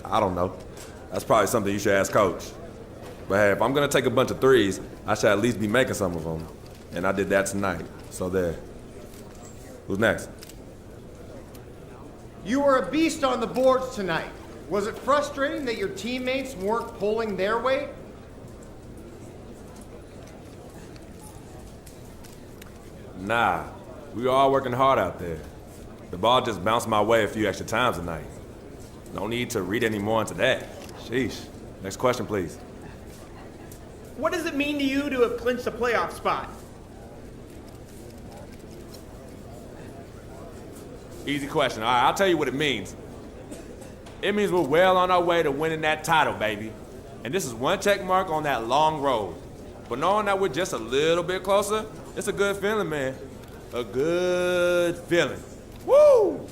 I don't know. That's probably something you should ask Coach. But hey, if I'm gonna take a bunch of threes, I should at least be making some of them. And I did that tonight, so there. Who's next? You were a beast on the boards tonight. Was it frustrating that your teammates weren't pulling their weight? Nah, we were all working hard out there. The ball just bounced my way a few extra times tonight. No need to read any more into that. Sheesh. Next question, please. What does it mean to you to have clinched a playoff spot? Easy question. All right, I'll tell you what it means. It means we're well on our way to winning that title, baby. And this is one check mark on that long road. But knowing that we're just a little bit closer, it's a good feeling, man. A good feeling. Woo!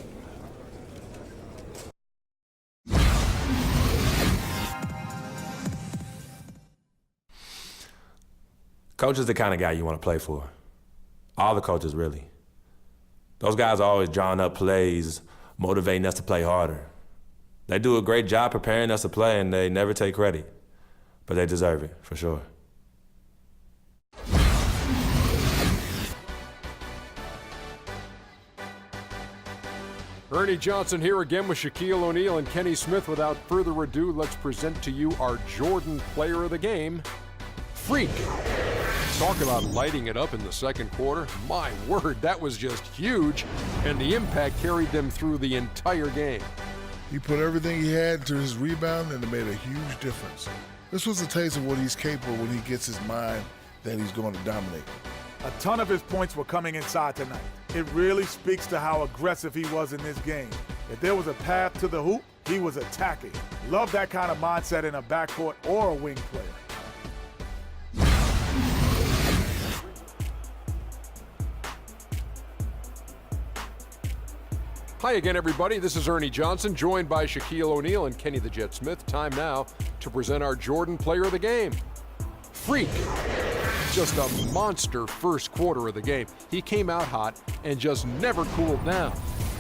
Coach is the kind of guy you want to play for. All the coaches, really. Those guys are always drawing up plays, motivating us to play harder. They do a great job preparing us to play, and they never take credit. But they deserve it, for sure. Ernie Johnson here again with Shaquille O'Neal and Kenny Smith. Without further ado, let's present to you our Jordan Player of the Game, Freq. Talk about lighting it up in the second quarter. My word, that was just huge, and the impact carried them through the entire game. He put everything he had into his rebound, and it made a huge difference. This was a taste of what he's capable when he gets his mind that he's going to dominate. A ton of his points were coming inside tonight. It really speaks to how aggressive he was in this game. If there was a path to the hoop, he was attacking. Love that kind of mindset in a backcourt or a wing player. Hi again, everybody. This is Ernie Johnson, joined by Shaquille O'Neal and Kenny the Jet Smith. Time now to present our Jordan Player of the Game, Freq. Just a monster first quarter of the game. He came out hot and just never cooled down.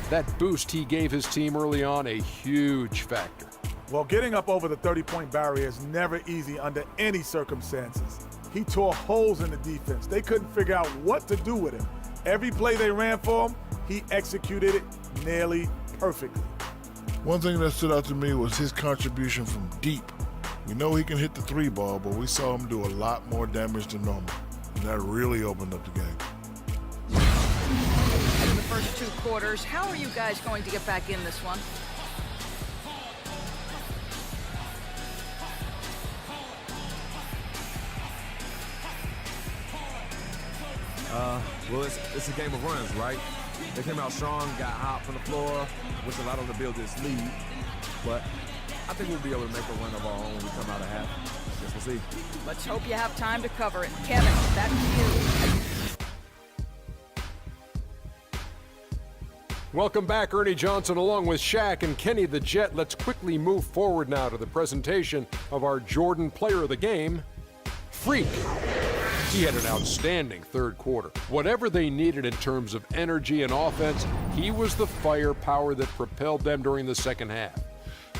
That boost he gave his team early on, a huge factor. Well, getting up over the 30-point barrier is never easy under any circumstances. He tore holes in the defense. They couldn't figure out what to do with him. Every play they ran for him, he executed it nearly perfectly. One thing that stood out to me was his contribution from deep. We know he can hit the three ball, but we saw him do a lot more damage than normal, and that really opened up the game. In the first two quarters, how are you guys going to get back in this one? Well, it's a game of runs, right? They came out strong, got hot from the floor, which allowed them to build this lead. But I think we'll be able to make a run of our own when we come out of half. Guess we'll see. Let's hope you have time to cover it. Kevin, back to you. Welcome back, Ernie Johnson, along with Shaq and Kenny the Jet. Let's quickly move forward now to the presentation of our Jordan Player of the Game, Freq. He had an outstanding third quarter. Whatever they needed in terms of energy and offense, he was the firepower that propelled them during the second half.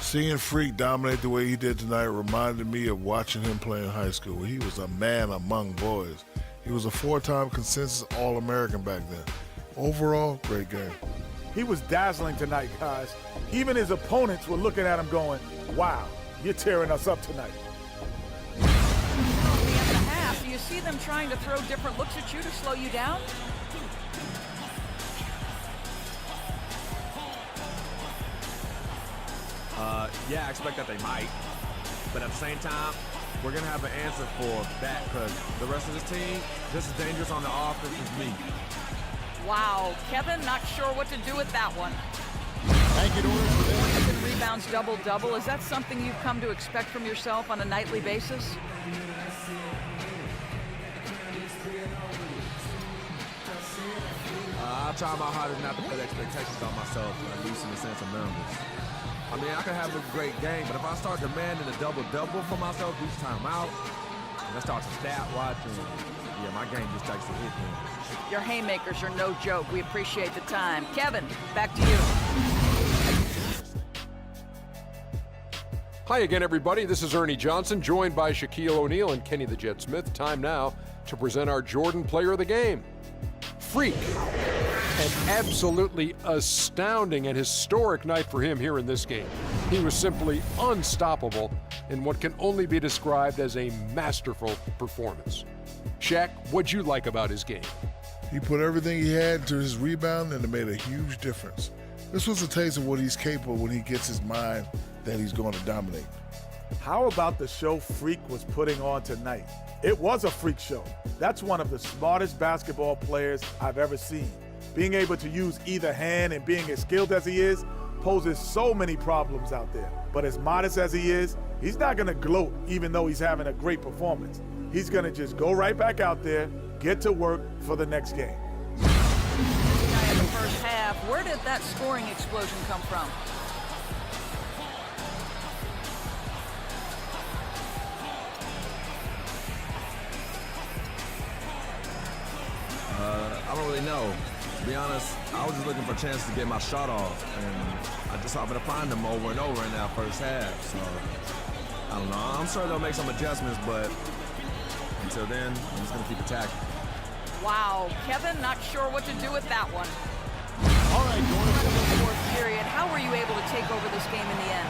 Seeing Freq dominate the way he did tonight reminded me of watching him play in high school. He was a man among boys. He was a four-time consensus All-American back then. Overall, great game. He was dazzling tonight, guys. Even his opponents were looking at him going, wow, you're tearing us up tonight. Do you see them trying to throw different looks at you to slow you down? Yeah, I expect that they might. But at the same time, we're going to have an answer for that because the rest of this team just as dangerous on the offense as me. Wow, Kevin, not sure what to do with that one. Thank you, Doris. Points and rebounds double-double. Is that something you've come to expect from yourself on a nightly basis? I try my hardest not to put expectations on myself, at least in the sense of numbers. I mean, I can have a great game, but if I start demanding a double-double for myself each time out, and I start to stat watching, yeah, my game just takes a hit. Man. Your haymakers are no joke. We appreciate the time. Kevin, back to you. Hi again, everybody. This is Ernie Johnson, joined by Shaquille O'Neal and Kenny the Jet Smith. Time now to present our Jordan Player of the Game. Freq. An absolutely astounding and historic night for him here in this game. He was simply unstoppable in what can only be described as a masterful performance. Shaq, what'd you like about his game? He put everything he had into his rebound, and it made a huge difference. This was a taste of what he's capable when he gets his mind that he's going to dominate. How about the show Freq was putting on tonight? It was a freak show. That's one of the smartest basketball players I've ever seen. Being able to use either hand and being as skilled as he is poses so many problems out there. But as modest as he is, he's not going to gloat even though he's having a great performance. He's going to just go right back out there, get to work for the next game. In the first half, where did that scoring explosion come from? I don't really know. To be honest, I was just looking for a chance to get my shot off, and I just happened to find them over and over in that first half. So, I don't know. I'm sure they'll make some adjustments, but until then, I'm just going to keep attacking. Wow, Kevin, not sure what to do with that one. All right, going into the fourth period, how were you able to take over this game in the end?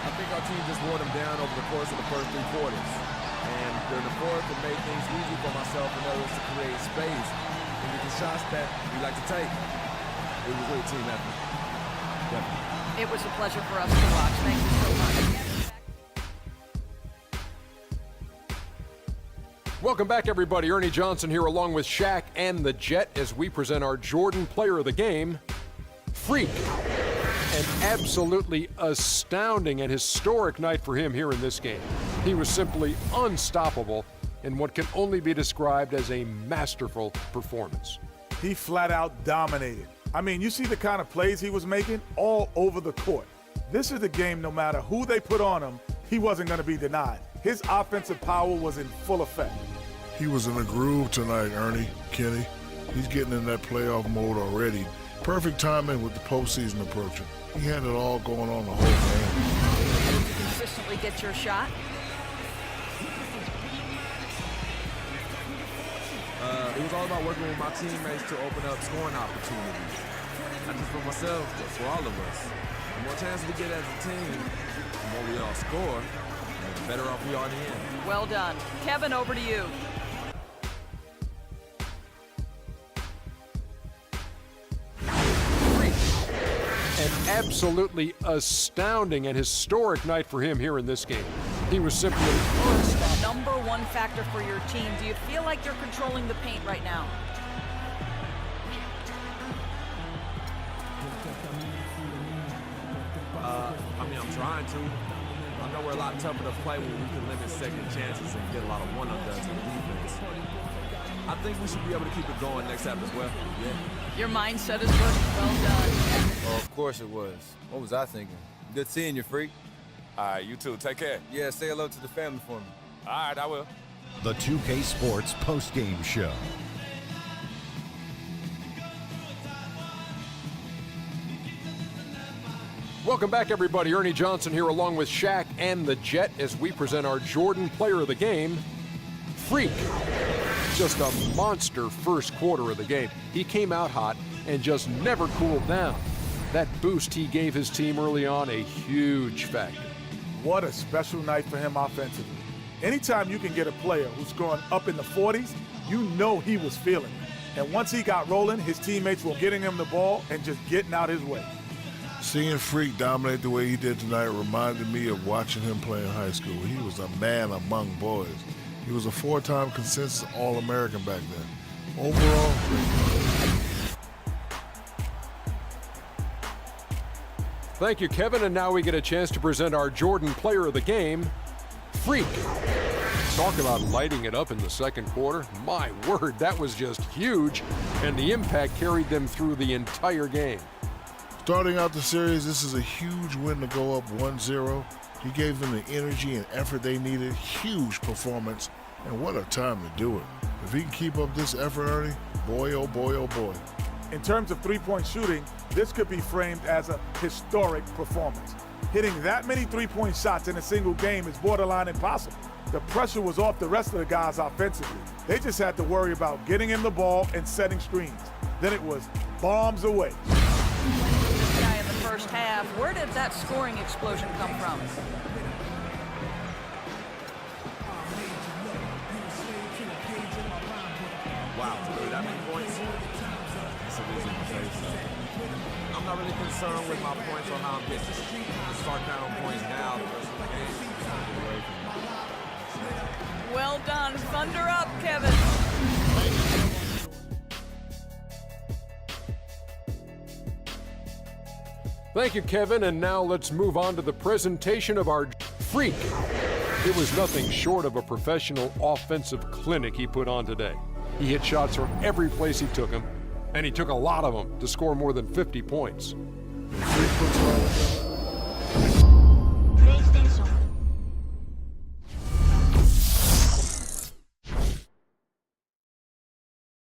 I think our team just wore them down over the course of the first 3 quarters. And during the fourth, it made things easy for myself and others to create space and get the shots that we like to take. It was really a team effort. Definitely. It was a pleasure for us to watch. Thank you so much. Welcome back, everybody. Ernie Johnson here along with Shaq and the Jet as we present our Jordan Player of the Game, Freq. An absolutely astounding and historic night for him here in this game. He was simply unstoppable in what can only be described as a masterful performance. He flat out dominated. I mean, you see the kind of plays he was making all over the court. This is the game, no matter who they put on him, he wasn't going to be denied. His offensive power was in full effect. He was in a groove tonight, Ernie, Kenny. He's getting in that playoff mode already. Perfect timing with the postseason approaching. He had it all going on the whole game. Did you consistently get your shot? It was all about working with my teammates to open up scoring opportunities. Not just for myself, but for all of us. The more chances we get as a team, the more we all score, the better off we are in the end. Well done. Kevin, over to you. An absolutely astounding and historic night for him here in this game. He was simply unstoppable. Number one factor for your team. Do you feel like you're controlling the paint right now? I'm trying to. I know we're a lot tougher to play when we can limit second chances and get a lot of one-and-dones in the defense. I think we should be able to keep it going next half as well. Yeah. Your mindset is working. Well done. Oh, of course it was. What was I thinking? Good seeing you, Freq. All right, you too. Take care. Yeah, say hello to the family for me. All right, I will. The 2K Sports postgame show. Welcome back, everybody. Ernie Johnson here along with Shaq and the Jet as we present our Jordan Player of the Game, Freq. Just a monster first quarter of the game. He came out hot and just never cooled down. That boost he gave his team early on, a huge factor. What a special night for him offensively. Anytime you can get a player who's scoring up in the 40s, you know he was feeling it. And once he got rolling, his teammates were getting him the ball and just getting out his way. Seeing Freq dominate the way he did tonight reminded me of watching him play in high school. He was a man among boys. He was a 4-time consensus All-American back then. Overall, Thank you, Kevin. And now we get a chance to present our Jordan Player of the Game, Freq. Talk about lighting it up in the second quarter. My word, that was just huge. And the impact carried them through the entire game. starting out the series, this is a huge win to go up 1-0. He gave them the energy and effort they needed. Huge performance. And what a time to do it. If he can keep up this effort, Ernie, boy, oh boy, oh boy. In terms of three-point shooting, this could be framed as a historic performance. Hitting that many three-point shots in a single game is borderline impossible. The pressure was off the rest of the guys offensively. They just had to worry about getting him the ball and setting screens. Then it was bombs away. This guy in the first half, where did that scoring explosion come from? Wow, that many points? That's a losing face. I'm not really concerned with my points or how I'm getting to start counting points now. The rest of the game is going to get away from me. Well done. Thunder up, Kevin. Thank you, Kevin, and now let's move on to the presentation of our Freq. It was nothing short of a professional offensive clinic he put on today. He hit shots from every place he took them, and he took a lot of them to score more than 50 points. Freq puts it all together.